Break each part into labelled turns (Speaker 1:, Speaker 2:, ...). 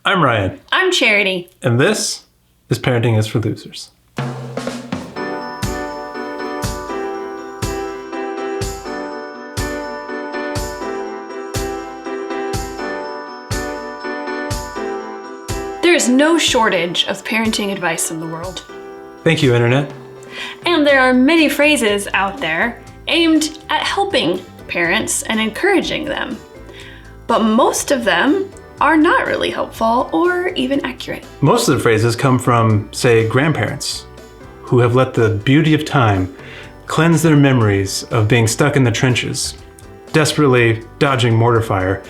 Speaker 1: I'm Ryan.
Speaker 2: I'm Charity.
Speaker 1: And this is Parenting is for Losers.
Speaker 2: There is no shortage of parenting advice in the world.
Speaker 1: Thank you, Internet.
Speaker 2: And there are many phrases out there aimed at helping parents and encouraging them. But most of them are not really helpful or even accurate.
Speaker 1: Most of the phrases come from, say, grandparents who have let the beauty of time cleanse their memories of being stuck in the trenches, desperately dodging mortar fire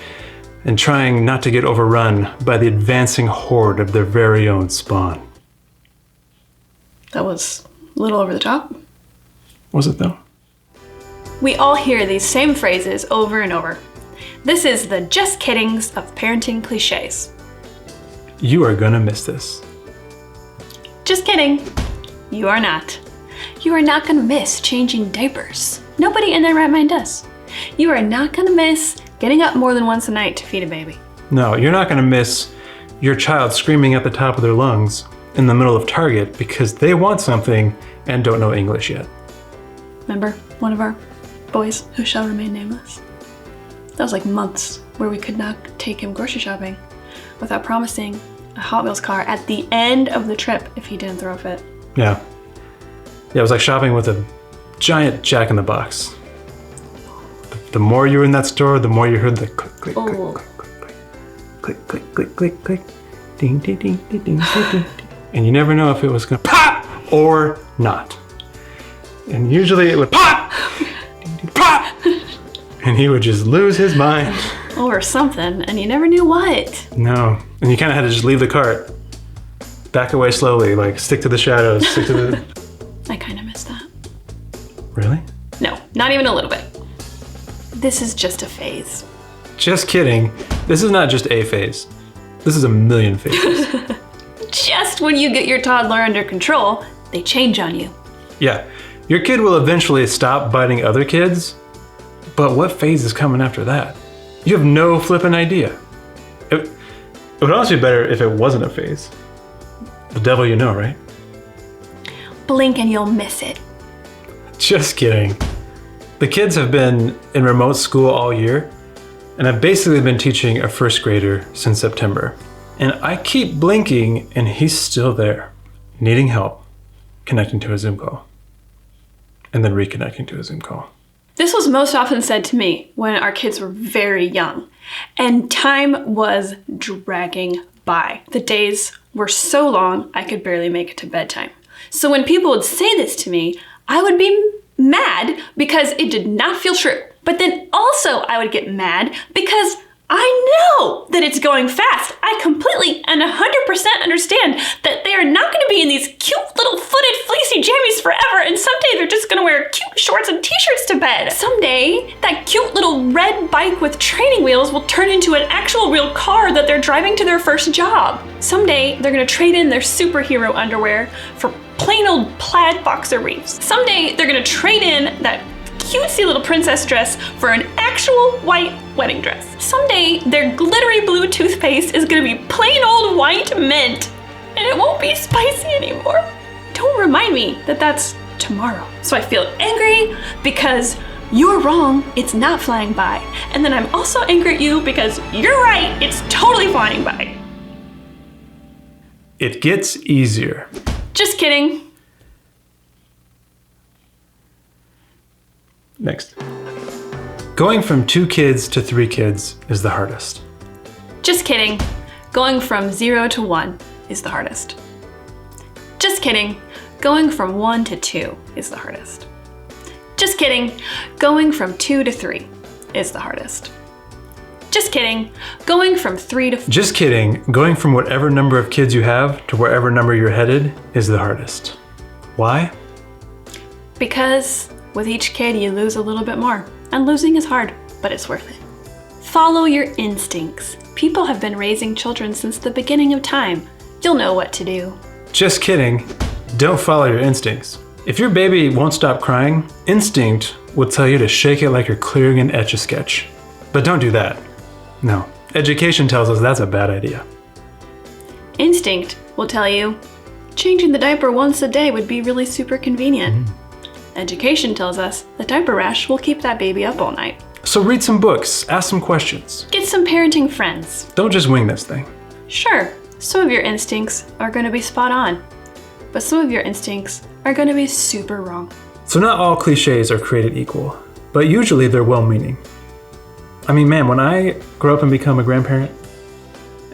Speaker 1: and trying not to get overrun by the advancing horde of their very own spawn.
Speaker 2: That was a little over the top.
Speaker 1: Was it though?
Speaker 2: We all hear these same phrases over and over. This is the just kiddings of parenting cliches.
Speaker 1: You are gonna miss this.
Speaker 2: Just kidding. You are not. You are not gonna miss changing diapers. Nobody in their right mind does. You are not gonna miss getting up more than once a night to feed a baby.
Speaker 1: No, you're not gonna miss your child screaming at the top of their lungs in the middle of Target because they want something and don't know English yet.
Speaker 2: Remember one of our boys who shall remain nameless? That was like months where we could not take him grocery shopping without promising a Hot Wheels car at the end of the trip if he didn't throw a fit.
Speaker 1: Yeah, it was like shopping with a giant Jack in the Box. The more you were in that store, the more you heard the click, click, click, click, click, click, click, click, click, ding, ding, ding, ding, ding, ding, ding. And you never know if it was gonna pop or not. And usually it would pop, ding, ding, pop, and he would just lose his mind.
Speaker 2: Or something, and you never knew what.
Speaker 1: No, and you kind of had to just leave the cart, back away slowly, like stick to the shadows, stick to the...
Speaker 2: I kind of missed that.
Speaker 1: Really?
Speaker 2: No, not even a little bit. This is just a phase.
Speaker 1: Just kidding. This is not just a phase. This is a million phases.
Speaker 2: Just when you get your toddler under control, they change on you.
Speaker 1: Yeah, your kid will eventually stop biting other kids, but what phase is coming after that? You have no flippin' idea. It would honestly be better if it wasn't a phase. The devil you know, right?
Speaker 2: Blink and you'll miss it.
Speaker 1: Just kidding. The kids have been in remote school all year, and I've basically been teaching a first grader since September. And I keep blinking, and he's still there, needing help, connecting to a Zoom call, and then reconnecting to a Zoom call.
Speaker 2: This was most often said to me when our kids were very young, and time was dragging by. The days were so long, I could barely make it to bedtime. So when people would say this to me, I would be mad because it did not feel true. But then also I would get mad because I know that it's going fast. I completely and 100% understand that they are not going to be in these cute little footed fleecy jammies forever, and someday they're just going to wear cute shorts and t-shirts to bed. Someday that cute little red bike with training wheels will turn into an actual real car that they're driving to their first job. Someday they're going to trade in their superhero underwear for plain old plaid boxer briefs. Someday they're going to trade in that cutesy little princess dress for an actual white wedding dress. Someday their glittery blue toothpaste is gonna be plain old white mint, and it won't be spicy anymore. Don't remind me that that's tomorrow. So I feel angry because you're wrong, it's not flying by. And then I'm also angry at you because you're right, it's totally flying by.
Speaker 1: It gets easier.
Speaker 2: Just kidding.
Speaker 1: Next. Going from 2 kids to 3 kids is the hardest.
Speaker 2: Just kidding. Going from 0 to 1 is the hardest. Just kidding. Going from 1 to 2 is the hardest. Just kidding. Going from 2 to 3 is the hardest. Just kidding. Going from 3 to 4.
Speaker 1: Just kidding. Going from whatever number of kids you have to wherever number you're headed is the hardest. Why?
Speaker 2: Because with each kid, you lose a little bit more. And losing is hard, but it's worth it. Follow your instincts. People have been raising children since the beginning of time. You'll know what to do.
Speaker 1: Just kidding. Don't follow your instincts. If your baby won't stop crying, instinct will tell you to shake it like you're clearing an Etch-a-Sketch. But don't do that. No. Education tells us that's a bad idea.
Speaker 2: Instinct will tell you changing the diaper once a day would be really super convenient. Education tells us the diaper rash will keep that baby up all night.
Speaker 1: So read some books, ask some questions.
Speaker 2: Get some parenting friends.
Speaker 1: Don't just wing this thing.
Speaker 2: Sure, some of your instincts are going to be spot on, but some of your instincts are going to be super wrong.
Speaker 1: So not all cliches are created equal, but usually they're well-meaning. I mean, man, when I grow up and become a grandparent,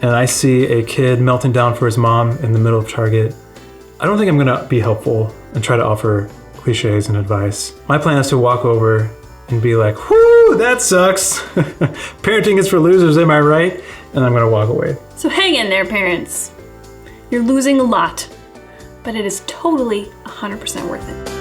Speaker 1: and I see a kid melting down for his mom in the middle of Target, I don't think I'm gonna be helpful and try to offer cliches and advice. My plan is to walk over and be like, whoo, that sucks. Parenting is for losers, am I right? And I'm gonna walk away.
Speaker 2: So hang in there, parents. You're losing a lot, but it is totally 100% worth it.